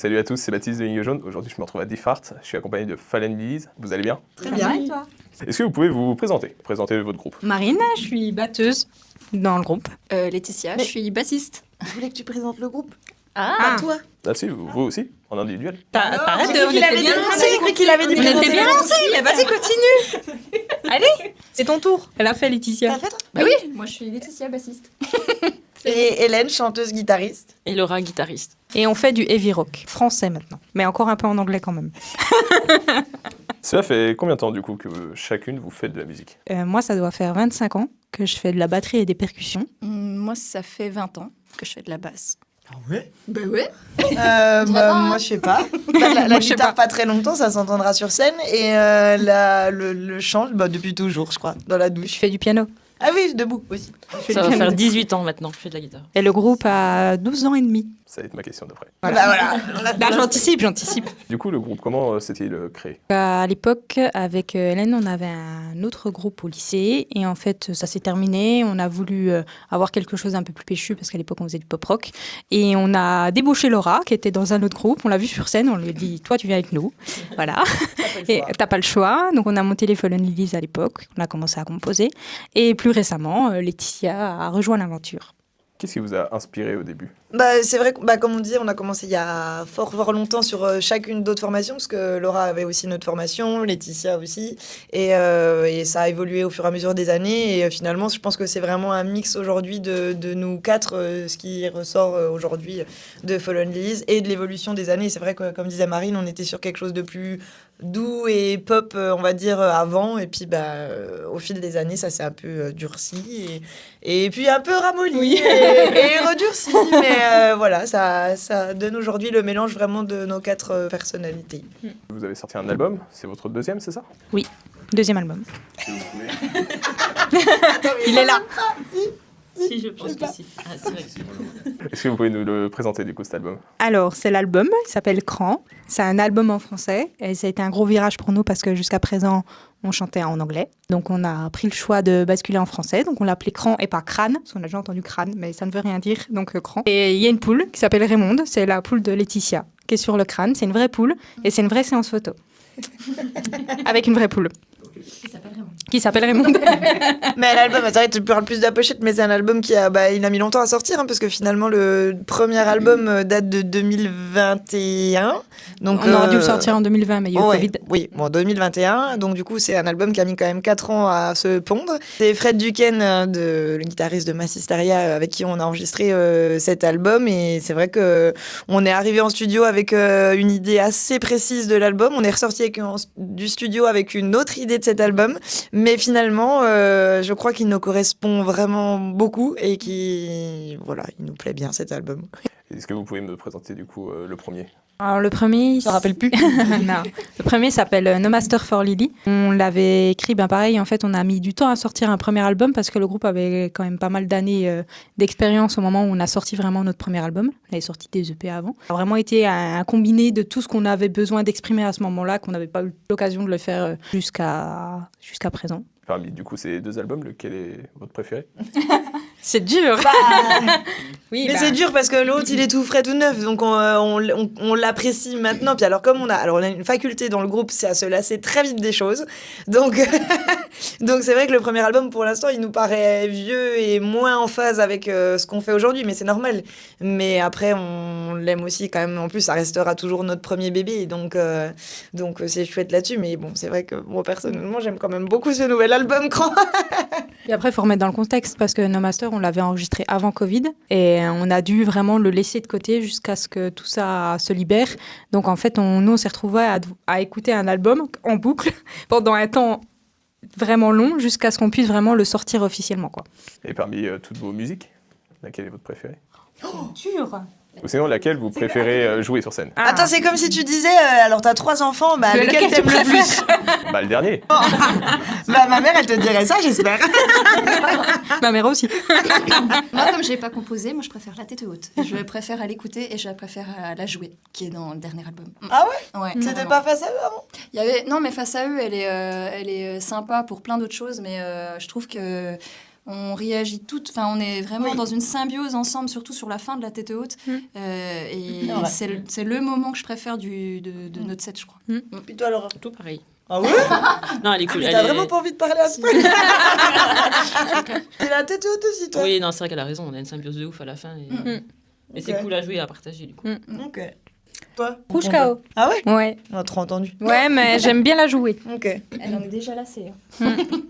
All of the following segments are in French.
Salut à tous, c'est Baptiste de Ligne Jaune. Aujourd'hui, je me retrouve à Diffart. Je suis accompagné de Fallen Lilies. Vous allez bien? Très bien, et toi? Est-ce que vous pouvez vous présenter votre groupe? Marine, je suis batteuse dans le groupe. Laetitia, je suis bassiste. Je voulais que tu présentes le groupe. Ah, Toi. Ah si, vous aussi, en individuel? T'arrêtes J'ai cru qu'il avait dit On était bien lancés, mais vas-y, continue. Allez, c'est ton tour. Elle a fait Laetitia. T'as fait toi? bah oui, moi je suis Laetitia, bassiste. Et Hélène, chanteuse, guitariste. Et Laura, guitariste. Et on fait du heavy rock, français maintenant, mais encore un peu en anglais quand même. Cela fait combien de temps du coup que chacune vous faites de la musique? Moi, ça doit faire 25 ans que je fais de la batterie et des percussions. Moi, ça fait 20 ans que je fais de la basse. Ah ouais? Bah ouais. Moi, je sais pas. La Moi, je sais guitare, pas très longtemps, ça s'entendra sur scène. Et le chant, depuis toujours, je crois, dans la Je douche. fais du piano. Ah oui, debout aussi. Je fais Ça du va piano. faire 18 ans maintenant que je fais de la guitare. Et le groupe a 12 ans et demi. Ça va être ma question d'après. Voilà. Là, j'anticipe. Du coup, le groupe, comment s'est-il créé? À l'époque, avec Hélène, on avait un autre groupe au lycée. Et en fait, ça s'est terminé. On a voulu avoir quelque chose d'un peu plus péchu parce qu'à l'époque, on faisait du pop-rock. Et on a débauché Laura, qui était dans un autre groupe. On l'a vue sur scène. On lui a dit, toi, tu viens avec nous. Voilà. Et t'as pas le choix. Donc, on a monté les Fallen Lilies à l'époque. On a commencé à composer. Et plus récemment, Laetitia a rejoint l'aventure. Qu'est-ce qui vous a inspiré au début? C'est vrai que, comme on disait, on a commencé il y a fort longtemps sur chacune d'autres formations, parce que Laura avait aussi notre formation, Laetitia aussi, et ça a évolué au fur et à mesure des années, et finalement, je pense que c'est vraiment un mix aujourd'hui de nous quatre, ce qui ressort aujourd'hui de Fallen Lilies, et de l'évolution des années. C'est vrai que, comme disait Marine, on était sur quelque chose de plus doux et pop, on va dire, avant, et puis au fil des années, ça s'est un peu durci, et puis un peu ramolli, et redurci, mais voilà, ça donne aujourd'hui le mélange vraiment de nos quatre personnalités. Vous avez sorti un album, c'est votre deuxième, c'est ça? Deuxième album. Si vous pouvez. Il est là. Si, je pense que si. Ah, c'est vrai. Est-ce que vous pouvez nous le présenter du coup cet album? Alors, c'est l'album, il s'appelle Cran. C'est un album en français et ça a été un gros virage pour nous parce que jusqu'à présent, on chantait en anglais. Donc, on a pris le choix de basculer en français. Donc, on l'a appelé Cran et pas Crâne, parce qu'on a déjà entendu Crâne, mais ça ne veut rien dire, donc Cran. Et il y a une poule qui s'appelle Raymonde, c'est la poule de Laetitia, qui est sur le crâne. C'est une vraie poule et c'est une vraie séance photo. Avec une vraie poule. Qui s'appelle Raymonde. Mais l'album, c'est vrai, tu parles plus de la pochette, mais c'est un album qui il a mis longtemps à sortir, parce que finalement, le premier album date de 2021. Donc, On aurait dû le sortir en 2020, mais il y a eu Covid. Oui, 2021. Donc, du coup, c'est un album qui a mis quand même 4 ans à se pondre. C'est Fred Duquesne, le guitariste de Massisteria, avec qui on a enregistré cet album. Et c'est vrai qu'on est arrivé en studio avec une idée assez précise de l'album. On est ressorti du studio avec une autre idée de cet album. Mais finalement, je crois qu'il nous correspond vraiment beaucoup et il nous plaît bien cet album. Est-ce que vous pouvez me présenter du coup le premier? Alors le premier, Je me rappelle plus. Non. Le premier s'appelle No Master for Lily. On l'avait écrit, pareil, en fait, on a mis du temps à sortir un premier album parce que le groupe avait quand même pas mal d'années d'expérience au moment où on a sorti vraiment notre premier album. On avait sorti des EP avant. Ça a vraiment été un combiné de tout ce qu'on avait besoin d'exprimer à ce moment-là, qu'on n'avait pas eu l'occasion de le faire jusqu'à présent. Parmi du coup ces deux albums, lequel est votre préféré? C'est dur. Oui, Mais c'est dur parce que l'autre, il est tout frais, tout neuf, donc on l'apprécie maintenant. Puis alors, comme on a une faculté dans le groupe, c'est à se lasser très vite des choses. Donc c'est vrai que le premier album, pour l'instant, il nous paraît vieux et moins en phase avec ce qu'on fait aujourd'hui, mais c'est normal. Mais après, on l'aime aussi quand même. En plus, ça restera toujours notre premier bébé, donc c'est chouette là-dessus. Mais bon, c'est vrai que moi, personnellement, j'aime quand même beaucoup ce nouvel album, Cran. Et après, il faut remettre dans le contexte parce que No Master, on l'avait enregistré avant Covid et on a dû vraiment le laisser de côté jusqu'à ce que tout ça se libère. Donc en fait, nous, on s'est retrouvés à écouter un album en boucle pendant un temps vraiment long jusqu'à ce qu'on puisse vraiment le sortir officiellement, quoi. Et parmi toutes vos musiques, laquelle est votre préférée? Dur. Ou sinon, laquelle vous préférez jouer sur scène? Attends, c'est comme si tu disais, alors t'as 3 enfants, lequel tu t'aimes le plus? Bah le dernier. Ma mère, elle te dirait ça, j'espère. Ma mère aussi. Moi, comme j'ai pas composé, moi je préfère la tête haute. Je préfère à l'écouter et je préfère à la jouer, qui est dans le dernier album. Ah ouais? Ouais. C'était vraiment. pas face à eux avant? Non, mais face à eux, elle est sympa pour plein d'autres choses, mais je trouve que On réagit toutes. Enfin, on est vraiment dans une symbiose ensemble, surtout sur la fin de la tête haute. Et c'est le moment que je préfère de notre set, je crois. Puis toi, Laura? Tout pareil. Ah ouais? Non, elle est cool. T'as vraiment pas envie de parler à ce point? T'es la tête haute aussi, toi? Oui, non, c'est vrai qu'elle a raison. On a une symbiose de ouf à la fin. Et c'est cool à jouer et à partager, du coup. Ok. Toi? Rouge KO. Ah ouais? Ouais. On a trop entendu. Ouais, mais j'aime bien la jouer. Ok. Elle en est déjà lassée.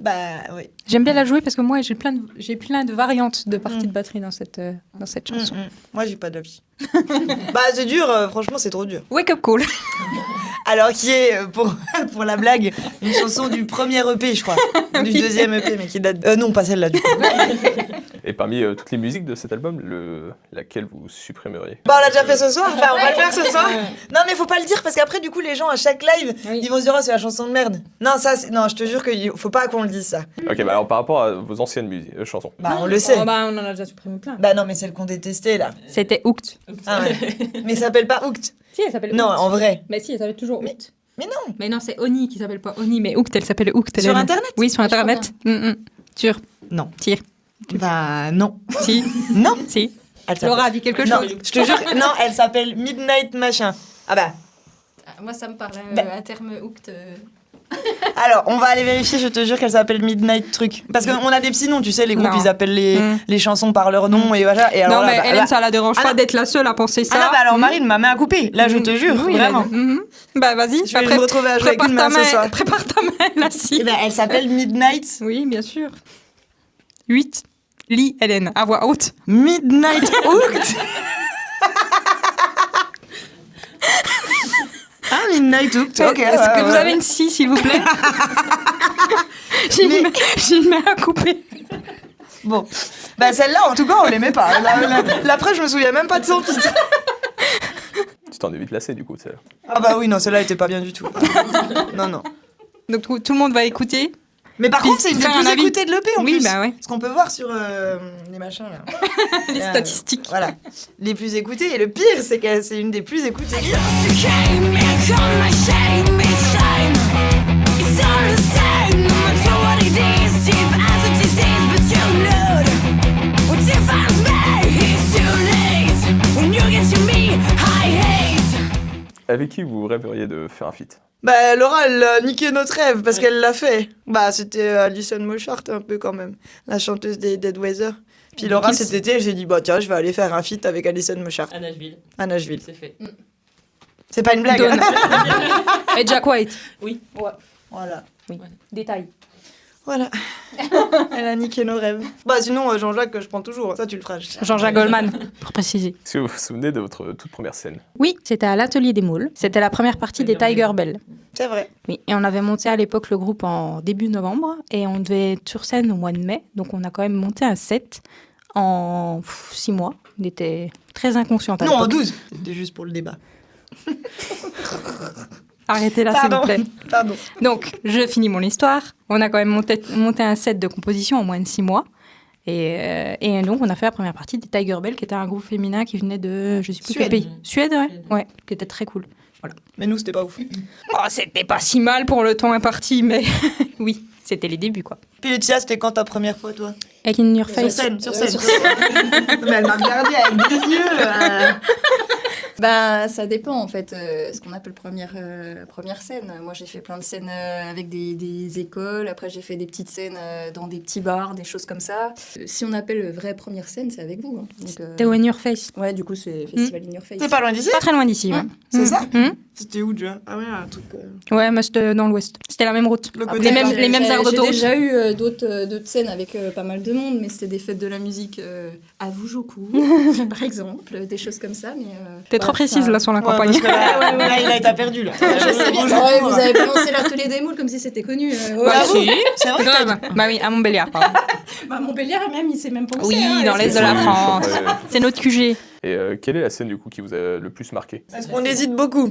Bah oui. J'aime bien la jouer parce que moi, j'ai plein de variantes de parties de batterie dans cette chanson. Moi, j'ai pas d'avis. Bah, c'est dur, franchement, c'est trop dur. Wake Up Call. Alors, qui est, pour la blague, une chanson du premier EP, je crois. Du deuxième EP, mais qui date. Non, pas celle-là, du coup. Et parmi toutes les musiques de cet album, laquelle vous supprimeriez? Bah, on l'a déjà fait ce soir, enfin, on va le faire ce soir. Non, mais faut pas le dire parce qu'après, du coup, les gens, à chaque live, ils vont se dire, oh, c'est la chanson de merde. Non, non, je te jure qu'il faut pas qu'on le dise, ça. Ok, bah alors par rapport à vos anciennes chansons. Bah, on le sait. Oh, bah, on en a déjà supprimé plein. Bah, non, mais celle qu'on détestait, là. C'était Hooked. Ah ouais. Mais ça s'appelle pas Hooked. Si, elle s'appelle Non, Hooked. en vrai. Mais si, elle s'appelle toujours Hooked. Mais non. Mais non, c'est Oni qui s'appelle pas Oni, mais Hooked, elle s'appelle Hooked. Sur Internet? Oui, sur Internet. Sûr. Non. Tire. Bah, non. Si. Non. Si. Elle s'appelle- Laura a dit quelque Non, chose. je te jure, non, elle s'appelle Midnight Machin. Ah bah. Moi, ça me parle un terme hooked. Alors, on va aller vérifier, je te jure qu'elle s'appelle Midnight Truc. Parce qu'on a des petits noms, tu sais, les groupes, Non. ils appellent les chansons par leur nom et voilà. Et alors Non, là, mais bah, Hélène, bah- ça la dérange Ah pas non. d'être la seule à penser ça. Ah non, bah alors Marine, ma main à couper. Là, je te jure, Oui, vraiment. Bah vas-y, Je vais me retrouver à jouer avec une main ce soir. Prépare ta main, là, Eh si. ben, elle s'appelle Midnight. Oui, bien sûr. 8. Lis, Hélène, à voix haute. Midnight Hooked. Ah, Midnight Hooked, ok. Est-ce que vous ouais. avez une scie, s'il vous plaît? J'ai une main à couper. Bon. Bah, celle-là, en tout cas, on l'aimait pas. L'après, je me souviens même pas de son titre. Tu t'en es vite lassé du coup, celle-là. Ah bah oui, non, celle-là était pas bien du tout. Non, non. Donc tout le monde va écouter. Mais par Puis contre, c'est une des faire un plus avis. écoutées de l'EP en Oui, plus. bah ouais. Ce qu'on peut voir sur les machins là. Les statistiques. Voilà. Les plus écoutées. Et le pire, c'est que c'est une des plus écoutées. Avec qui vous rêveriez de faire un feat? Bah, Laura, elle a niqué notre rêve parce qu'elle l'a fait. Bah, c'était Alison Moshart un peu quand même, la chanteuse des Dead Weather. Puis Laura, cet été, elle s'est dit, bah tiens, je vais aller faire un feat avec Alison Moshart À Nashville, à Nashville. c'est fait. C'est pas une blague. Donne. Et Jack White. Oui. Voilà. Détail. Voilà. Elle a niqué nos rêves. Bah, sinon, Jean-Jacques, je prends toujours. Ça, tu le feras. Jean-Jacques Goldman, pour préciser. Est-ce que vous vous souvenez de votre toute première scène? Oui, c'était à l'Atelier des Moules. C'était la première partie des Tiger Bell. C'est vrai. Oui, et on avait monté à l'époque le groupe en début novembre et on devait être sur scène au mois de mai. Donc on a quand même monté un set en 6 mois. On était très inconscients à Non, en l'époque. 12. C'était juste pour le débat. Arrêtez là, s'il vous Pardon. plaît. Pardon. Donc, je finis mon histoire. On a quand même monté un set de composition en moins de 6 mois. Et donc, on a fait la première partie des Tiger Bell, qui était un groupe féminin qui venait de, je sais plus quel Suède. pays. Suède, ouais, qui était très cool. Voilà. Mais nous, c'était pas ouf. Oh, c'était pas si mal pour le temps imparti, mais oui, c'était les débuts, quoi. Puis Laetitia, c'était quand ta première fois, toi? Egg in your Sur face. scène, sur scène. Mais elle m'a regardé avec des yeux. Bah, ça dépend en fait, ce qu'on appelle première scène. Moi, j'ai fait plein de scènes avec des écoles. Après, j'ai fait des petites scènes dans des petits bars, des choses comme ça. Si on appelle vraie première scène, c'est avec vous. Hein. Donc, T'es in your face. ouais, du coup, c'est Festival In Your Face. T'es pas loin d'ici? Pas très loin d'ici, ouais. C'est ça? Hum. C'était où déjà? Ah ouais, un truc. Ouais, mais c'était dans l'ouest. C'était la même route. Le Après, côté les mêmes aires J'ai d'autoroute. déjà eu d'autres scènes avec pas mal de monde, mais c'était des fêtes de la musique à Vujoku, par exemple, des choses comme ça. Mais T'es trop précise là sur la Ouais, campagne. parce que là, il a été perdu là. Je sais bien. Bonjour. Ouais, vous avez balancé l'atelier des moules comme si c'était connu. Bah, si. C'est vrai que Grave. Bah oui, à Montbéliard, pardon. Bah, Montpellier, même, il sait même pas où Oui, c'est. hein, dans l'est de la France. Ouais. C'est notre QG. Et quelle est la scène du coup qui vous a le plus marqué? Parce qu'on hésite beaucoup.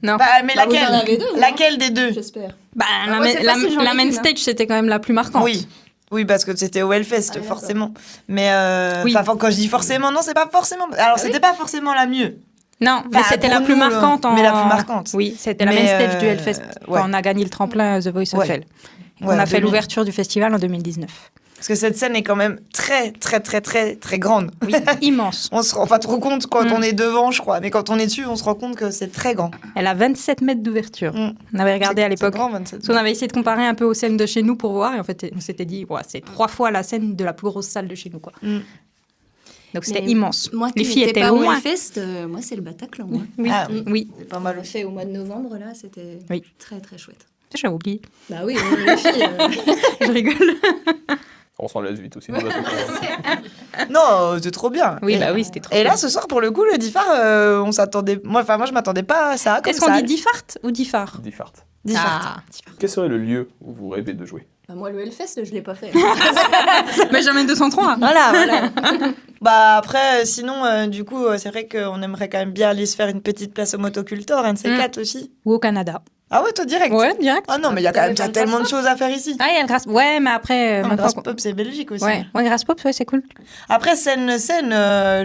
Non. Bah, mais Bah, vous laquelle? en avez deux, non Laquelle des deux? J'espère. Bah, Ah ouais, c'est facile, j'en ai la main qu'une, stage, c'était quand même la plus marquante. Oui. Oui, parce que c'était au Hellfest, Ah, d'accord. forcément. Mais Oui. enfin, quand je dis forcément, non, c'est pas forcément. Alors, c'était pas forcément la mieux. Non, mais Bah, c'était pour la plus nous, marquante. mais la plus marquante. Oui, c'était la Mais, main stage du Hellfest, ouais. quand on a gagné le tremplin The Voice of Ouais. Hell. Et Ouais, on a en fait 2000. l'ouverture du festival en 2019. Parce que cette scène est quand même très, très, très, très, très grande. Oui, immense. On se rend pas trop compte quand on est devant, je crois. Mais quand on est dessus, on se rend compte que c'est très grand. Elle a 27 mètres d'ouverture. On avait regardé à l'époque. C'est grand, 27. Parce qu'on avait essayé de comparer un peu aux scènes de chez nous pour voir. Et en fait, on s'était dit, c'est 3 fois la scène de la plus grosse salle de chez nous, quoi. Donc c'était Mais immense. Moi Les qui filles n'étais étaient pas au loin. Hellfest, moi c'est le Bataclan. Hein. Oui, Ah, oui. C'est pas On mal. l'a fait au mois de novembre, là, c'était Oui. très très chouette. J'avais oublié. Bah oui, les filles. Je rigole. On s'en lasse vite aussi. Dans la Non, c'est trop bien. Oui, et, bah oui, c'était trop. et là, ce soir, pour le coup, le Diffart, on s'attendait. Moi, je m'attendais pas à ça. Est-ce qu'on dit Diffart ou Diffart Diffart. Diffart. Quel serait le lieu où vous rêvez de jouer? Bah, moi, le Hellfest, je l'ai pas fait. Benjamin 203. Voilà. Bah après, sinon, du coup, c'est vrai qu'on aimerait quand même bien aller se faire une petite place au Motocultor, un de ces quatre aussi. Ou au Canada. Ah ouais, toi direct. Ouais, direct. Ah non, mais il y a quand même Dans le tellement de choses à faire ici. Ah, il y a le Grass. Ouais, mais après. Non, maintenant Grass qu'on- Pop, c'est Belgique aussi. Ouais, Grass Pop, ouais, c'est cool. Après, scène,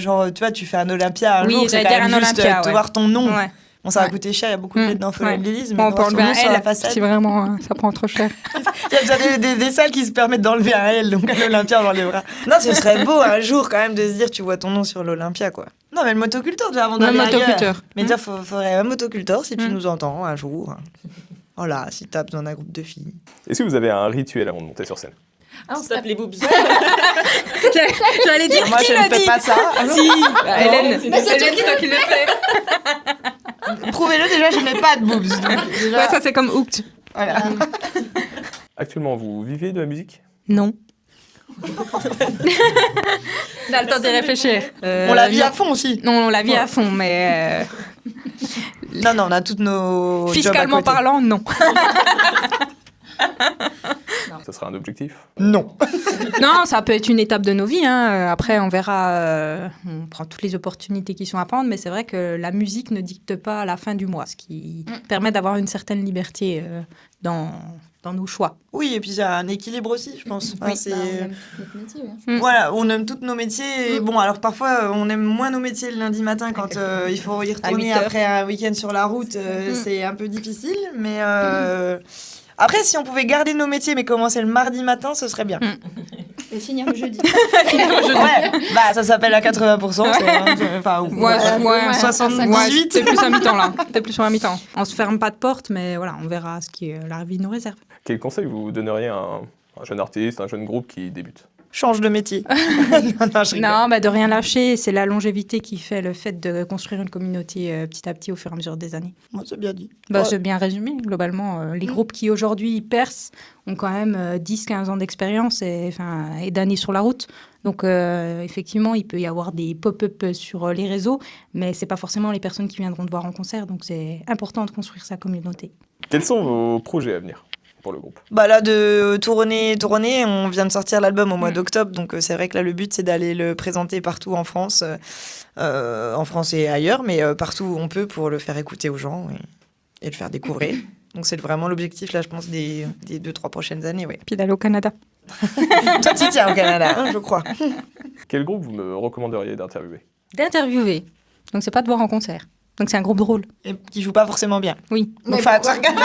genre, tu vois, tu fais un Olympia un Oui, jour, c'est j'allais quand dire même un juste Olympia, te ouais. voir ton nom. Ouais. Bon, ça va Ouais. coûter cher, il y a beaucoup de lettres dans Follow Ouais. Lilies, mais Bon, on de peut voir ton enlever nom un sur la L façade. si vraiment ça prend trop cher. Il y a déjà des salles qui se permettent d'enlever un L, donc à l'Olympia, on l'enlèvera. Non, ce serait beau un jour quand même de se dire, tu vois ton nom sur l'Olympia, quoi. Non, mais le Motocultor, déjà, avant Le d'aller ailleurs. Motocultor. Mais déjà, faudrait un Motocultor si tu Mm. nous entends un jour. Voilà, si t'as besoin d'un groupe de filles. Est-ce que vous avez un rituel avant de monter sur scène? Ah, On se tape les boobs. J'allais dire Moi, qui je l'a ne fais dit. pas ça. Si, Hélène. c'est Hélène, c'est toi qui le fais. Prouvez-le, déjà, je n'ai pas de boobs. Donc, déjà, Ouais, ça c'est comme Hooked. voilà. Actuellement, vous vivez de la musique? Non. On a le temps d'y réfléchir. On la vit à fond aussi. Non, on la vit à fond, mais Non, on a toutes nos jobs à fiscalement côté. parlant, non. Ça sera un objectif? Non. Non, ça peut être une étape de nos vies. Hein. Après, on verra. On prend toutes les opportunités qui sont à prendre, mais c'est vrai que la musique ne dicte pas la fin du mois, ce qui permet d'avoir une certaine liberté dans nos choix. Oui, et puis il y a un équilibre aussi, je pense. Enfin, Oui. c'est... Bah, on aime notre métier. Hein. Voilà, on aime tous nos métiers. Et bon, alors parfois, on aime moins nos métiers le lundi matin quand il faut y retourner 8 heures. après un week-end sur la route. C'est un peu difficile. Mais après, si on pouvait garder nos métiers mais commencer le mardi matin, ce serait bien. Et finir le jeudi. Ouais, bah ça s'appelle à 80%. Enfin, ou- Ouais, 78. c'est plus à mi-temps là. C'est plus sur la mi-temps. On se ferme pas de porte, mais voilà, on verra ce que la vie nous réserve. Quel conseil vous donneriez à un jeune artiste, un jeune groupe qui débute? Change de métier. non, je rigole. Non, bah de rien lâcher, c'est la longévité qui fait le fait de construire une communauté petit à petit au fur et à mesure des années. Moi, c'est bien dit. Bah, Ouais. c'est bien résumé, globalement. Les groupes qui aujourd'hui percent ont quand même 10-15 ans d'expérience et d'années sur la route. Donc, effectivement, il peut y avoir des pop-up sur les réseaux, mais c'est pas forcément les personnes qui viendront te voir en concert. Donc, c'est important de construire sa communauté. Quels sont vos projets à venir pour le groupe? Bah là, de tourner, on vient de sortir l'album au mois d'octobre, donc c'est vrai que là, le but, c'est d'aller le présenter partout en France et ailleurs, mais partout où on peut pour le faire écouter aux gens et le faire découvrir. Donc c'est vraiment l'objectif, là, je pense, des 2-3 prochaines années, ouais. Puis d'aller au Canada. Toi, tu tiens au Canada, hein, je crois. Quel groupe vous me recommanderiez d'interviewer? D'interviewer. Donc, c'est pas de voir en concert. Donc, c'est un groupe drôle. Et qui joue pas forcément bien. Oui. Donc, enfin, tu regardes.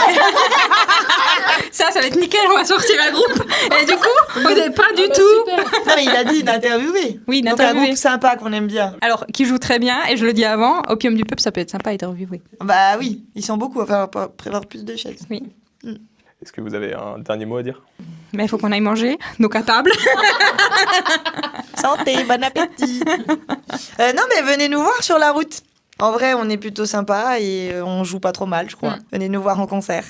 Ça va être nickel, on va sortir un groupe. Et du coup, on n'est pas du tout. Super. Non, mais il a dit d'interviewer. Oui, Donc un d'interviewer. groupe sympa qu'on aime bien. Alors, qui joue très bien, et je le dis avant, Opium du Peuple, ça peut être sympa à interviewer. Bah oui, ils sont beaucoup à prévoir plus de chaises. Oui. Est-ce que vous avez un dernier mot à dire? Mais il faut qu'on aille manger, donc à table. Santé, bon appétit. Non, mais venez nous voir sur la route. En vrai, on est plutôt sympa et on joue pas trop mal, je crois. Venez nous voir en concert.